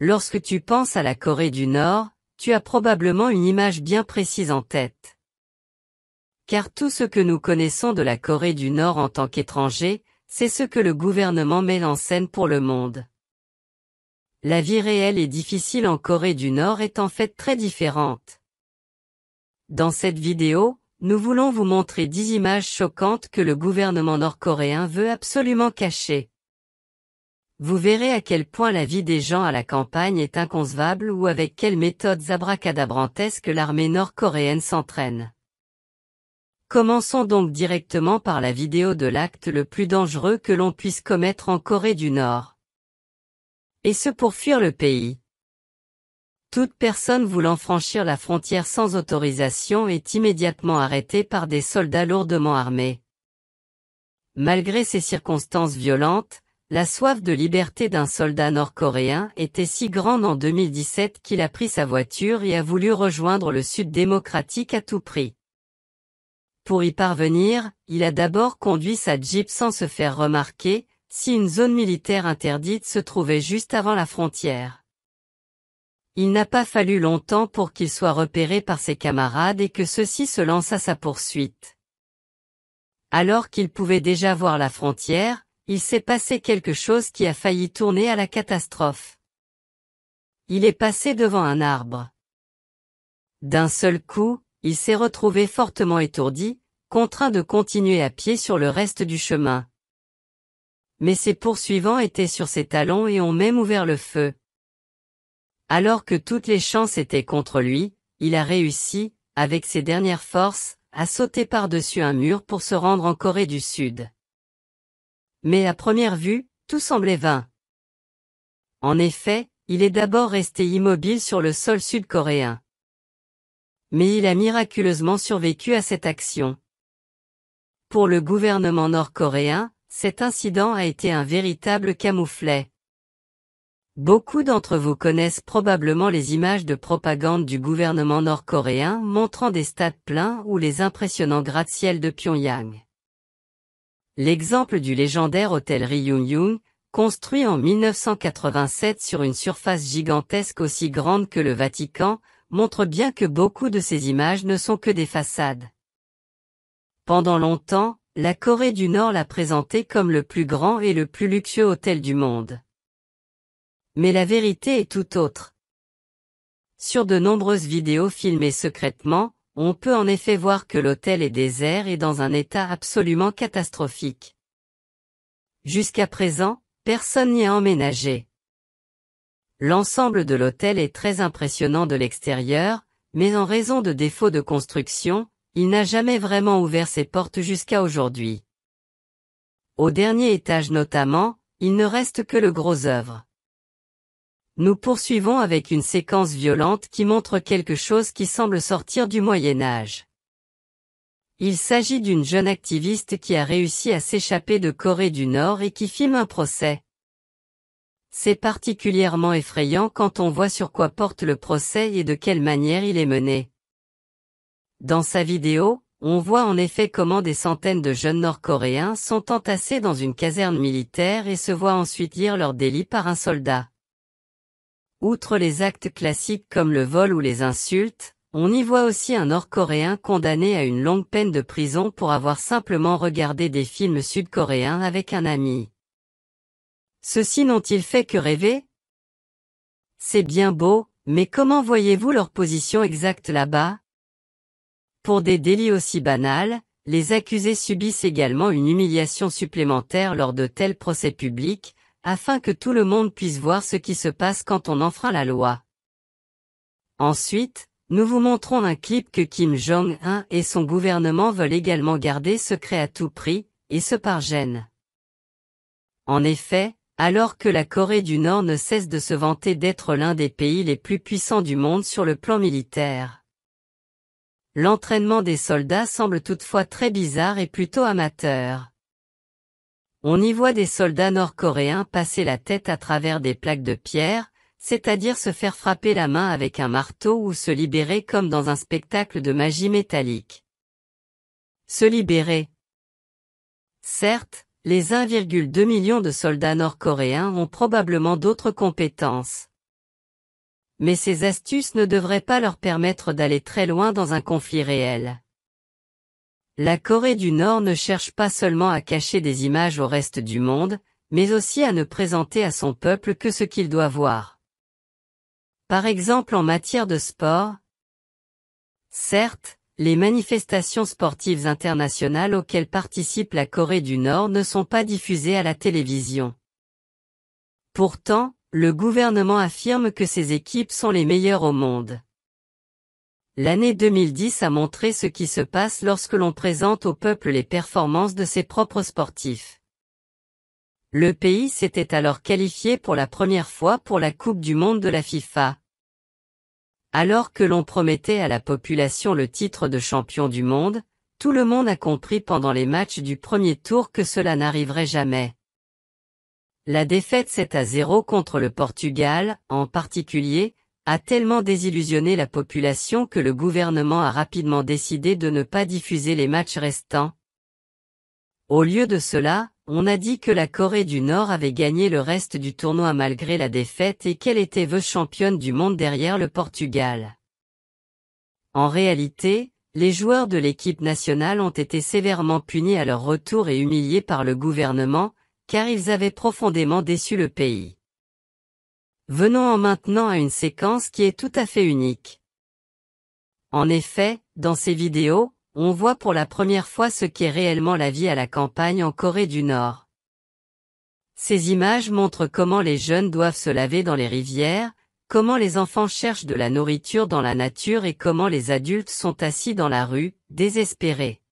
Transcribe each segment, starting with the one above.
Lorsque tu penses à la Corée du Nord, tu as probablement une image bien précise en tête. Car tout ce que nous connaissons de la Corée du Nord en tant qu'étranger, c'est ce que le gouvernement met en scène pour le monde. La vie réelle et difficile en Corée du Nord est en fait très différente. Dans cette vidéo, nous voulons vous montrer 10 images choquantes que le gouvernement nord-coréen veut absolument cacher. Vous verrez à quel point la vie des gens à la campagne est inconcevable ou avec quelles méthodes abracadabrantesques l'armée nord-coréenne s'entraîne. Commençons donc directement par la vidéo de l'acte le plus dangereux que l'on puisse commettre en Corée du Nord. Et ce pour fuir le pays. Toute personne voulant franchir la frontière sans autorisation est immédiatement arrêtée par des soldats lourdement armés. Malgré ces circonstances violentes, la soif de liberté d'un soldat nord-coréen était si grande en 2017 qu'il a pris sa voiture et a voulu rejoindre le Sud démocratique à tout prix. Pour y parvenir, il a d'abord conduit sa Jeep sans se faire remarquer, si une zone militaire interdite se trouvait juste avant la frontière. Il n'a pas fallu longtemps pour qu'il soit repéré par ses camarades et que ceux-ci se lancent à sa poursuite. Alors qu'il pouvait déjà voir la frontière, il s'est passé quelque chose qui a failli tourner à la catastrophe. Il est passé devant un arbre. D'un seul coup, il s'est retrouvé fortement étourdi, contraint de continuer à pied sur le reste du chemin. Mais ses poursuivants étaient sur ses talons et ont même ouvert le feu. Alors que toutes les chances étaient contre lui, il a réussi, avec ses dernières forces, à sauter par-dessus un mur pour se rendre en Corée du Sud. Mais à première vue, tout semblait vain. En effet, il est d'abord resté immobile sur le sol sud-coréen. Mais il a miraculeusement survécu à cette action. Pour le gouvernement nord-coréen, cet incident a été un véritable camouflet. Beaucoup d'entre vous connaissent probablement les images de propagande du gouvernement nord-coréen montrant des stades pleins ou les impressionnants gratte-ciel de Pyongyang. L'exemple du légendaire hôtel Ryugyong, construit en 1987 sur une surface gigantesque aussi grande que le Vatican, montre bien que beaucoup de ces images ne sont que des façades. Pendant longtemps, la Corée du Nord l'a présenté comme le plus grand et le plus luxueux hôtel du monde. Mais la vérité est tout autre. Sur de nombreuses vidéos filmées secrètement, on peut en effet voir que l'hôtel est désert et dans un état absolument catastrophique. Jusqu'à présent, personne n'y a emménagé. L'ensemble de l'hôtel est très impressionnant de l'extérieur, mais en raison de défauts de construction, il n'a jamais vraiment ouvert ses portes jusqu'à aujourd'hui. Au dernier étage notamment, il ne reste que le gros œuvre. Nous poursuivons avec une séquence violente qui montre quelque chose qui semble sortir du Moyen Âge. Il s'agit d'une jeune activiste qui a réussi à s'échapper de Corée du Nord et qui filme un procès. C'est particulièrement effrayant quand on voit sur quoi porte le procès et de quelle manière il est mené. Dans sa vidéo, on voit en effet comment des centaines de jeunes Nord-Coréens sont entassés dans une caserne militaire et se voient ensuite lire leur délit par un soldat. Outre les actes classiques comme le vol ou les insultes, on y voit aussi un Nord-Coréen condamné à une longue peine de prison pour avoir simplement regardé des films sud-coréens avec un ami. Ceux-ci n'ont-ils fait que rêver? C'est bien beau, mais comment voyez-vous leur position exacte là-bas? Pour des délits aussi banals, les accusés subissent également une humiliation supplémentaire lors de tels procès publics, afin que tout le monde puisse voir ce qui se passe quand on enfreint la loi. Ensuite, nous vous montrons un clip que Kim Jong-un et son gouvernement veulent également garder secret à tout prix, et ce par gêne. En effet, alors que la Corée du Nord ne cesse de se vanter d'être l'un des pays les plus puissants du monde sur le plan militaire, l'entraînement des soldats semble toutefois très bizarre et plutôt amateur. On y voit des soldats nord-coréens passer la tête à travers des plaques de pierre, c'est-à-dire se faire frapper la main avec un marteau ou se libérer comme dans un spectacle de magie métallique. Se libérer. Certes, les 1,2 million de soldats nord-coréens ont probablement d'autres compétences. Mais ces astuces ne devraient pas leur permettre d'aller très loin dans un conflit réel. La Corée du Nord ne cherche pas seulement à cacher des images au reste du monde, mais aussi à ne présenter à son peuple que ce qu'il doit voir. Par exemple en matière de sport. Certes, les manifestations sportives internationales auxquelles participe la Corée du Nord ne sont pas diffusées à la télévision. Pourtant, le gouvernement affirme que ces équipes sont les meilleures au monde. L'année 2010 a montré ce qui se passe lorsque l'on présente au peuple les performances de ses propres sportifs. Le pays s'était alors qualifié pour la première fois pour la Coupe du monde de la FIFA. Alors que l'on promettait à la population le titre de champion du monde, tout le monde a compris pendant les matchs du premier tour que cela n'arriverait jamais. La défaite 7-0 contre le Portugal, en particulier, a tellement désillusionné la population que le gouvernement a rapidement décidé de ne pas diffuser les matchs restants. Au lieu de cela, on a dit que la Corée du Nord avait gagné le reste du tournoi malgré la défaite et qu'elle était vice-championne du monde derrière le Portugal. En réalité, les joueurs de l'équipe nationale ont été sévèrement punis à leur retour et humiliés par le gouvernement, car ils avaient profondément déçu le pays. Venons maintenant à une séquence qui est tout à fait unique. En effet, dans ces vidéos, on voit pour la première fois ce qu'est réellement la vie à la campagne en Corée du Nord. Ces images montrent comment les jeunes doivent se laver dans les rivières, comment les enfants cherchent de la nourriture dans la nature et comment les adultes sont assis dans la rue, désespérés.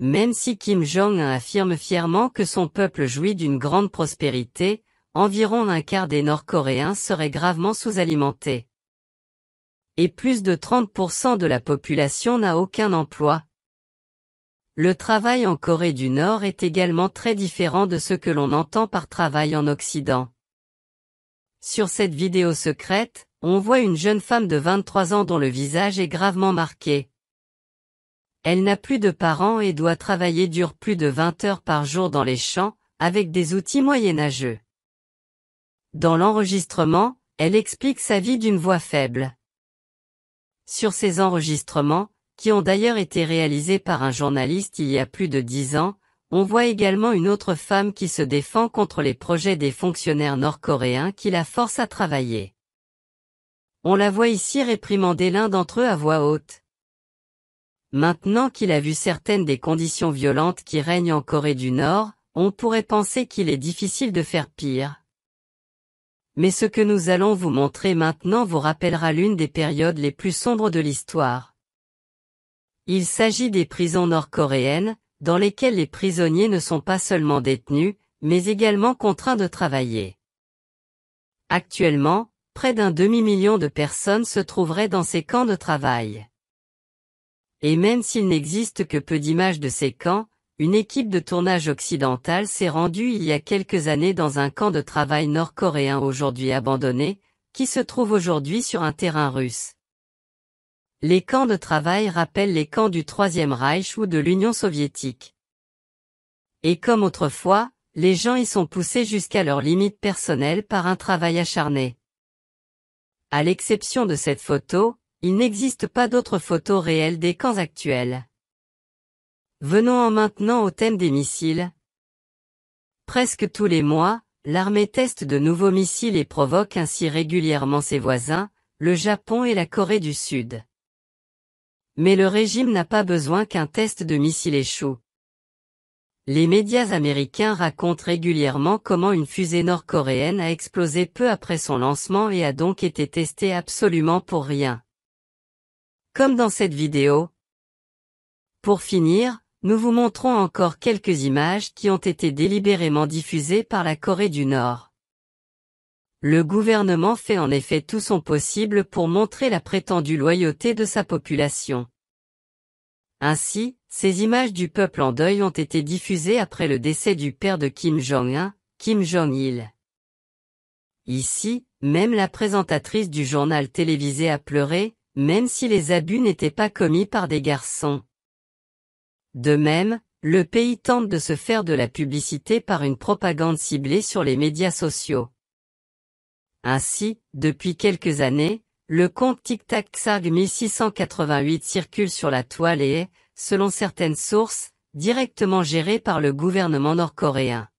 Même si Kim Jong-un affirme fièrement que son peuple jouit d'une grande prospérité, environ un quart des Nord-Coréens seraient gravement sous-alimentés. Et plus de 30% de la population n'a aucun emploi. Le travail en Corée du Nord est également très différent de ce que l'on entend par travail en Occident. Sur cette vidéo secrète, on voit une jeune femme de 23 ans dont le visage est gravement marqué. Elle n'a plus de parents et doit travailler dur plus de 20 heures par jour dans les champs, avec des outils moyenâgeux. Dans l'enregistrement, elle explique sa vie d'une voix faible. Sur ces enregistrements, qui ont d'ailleurs été réalisés par un journaliste il y a plus de 10 ans, on voit également une autre femme qui se défend contre les projets des fonctionnaires nord-coréens qui la forcent à travailler. On la voit ici réprimander l'un d'entre eux à voix haute. Maintenant qu'il a vu certaines des conditions violentes qui règnent en Corée du Nord, on pourrait penser qu'il est difficile de faire pire. Mais ce que nous allons vous montrer maintenant vous rappellera l'une des périodes les plus sombres de l'histoire. Il s'agit des prisons nord-coréennes, dans lesquelles les prisonniers ne sont pas seulement détenus, mais également contraints de travailler. Actuellement, près d'un demi-million de personnes se trouveraient dans ces camps de travail. Et même s'il n'existe que peu d'images de ces camps, une équipe de tournage occidentale s'est rendue il y a quelques années dans un camp de travail nord-coréen aujourd'hui abandonné, qui se trouve aujourd'hui sur un terrain russe. Les camps de travail rappellent les camps du Troisième Reich ou de l'Union soviétique. Et comme autrefois, les gens y sont poussés jusqu'à leurs limites personnelles par un travail acharné. À l'exception de cette photo, il n'existe pas d'autres photos réelles des camps actuels. Venons maintenant au thème des missiles. Presque tous les mois, l'armée teste de nouveaux missiles et provoque ainsi régulièrement ses voisins, le Japon et la Corée du Sud. Mais le régime n'a pas besoin qu'un test de missile échoue. Les médias américains racontent régulièrement comment une fusée nord-coréenne a explosé peu après son lancement et a donc été testée absolument pour rien. Comme dans cette vidéo. Pour finir, nous vous montrons encore quelques images qui ont été délibérément diffusées par la Corée du Nord. Le gouvernement fait en effet tout son possible pour montrer la prétendue loyauté de sa population. Ainsi, ces images du peuple en deuil ont été diffusées après le décès du père de Kim Jong-un, Kim Jong-il. Ici, même la présentatrice du journal télévisé a pleuré, même si les abus n'étaient pas commis par des garçons. De même, le pays tente de se faire de la publicité par une propagande ciblée sur les médias sociaux. Ainsi, depuis quelques années, le compte TikTok Tsarg 1688 circule sur la toile et est, selon certaines sources, directement géré par le gouvernement nord-coréen.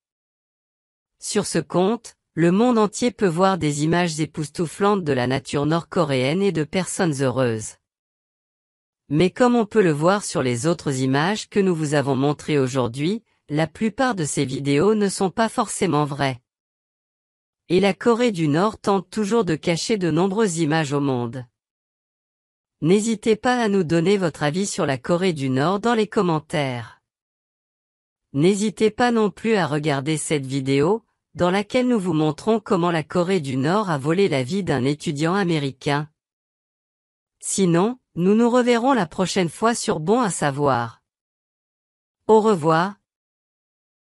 Sur ce compte, le monde entier peut voir des images époustouflantes de la nature nord-coréenne et de personnes heureuses. Mais comme on peut le voir sur les autres images que nous vous avons montrées aujourd'hui, la plupart de ces vidéos ne sont pas forcément vraies. Et la Corée du Nord tente toujours de cacher de nombreuses images au monde. N'hésitez pas à nous donner votre avis sur la Corée du Nord dans les commentaires. N'hésitez pas non plus à regarder cette vidéo, dans laquelle nous vous montrons comment la Corée du Nord a volé la vie d'un étudiant américain. Sinon, nous nous reverrons la prochaine fois sur Bon à savoir. Au revoir.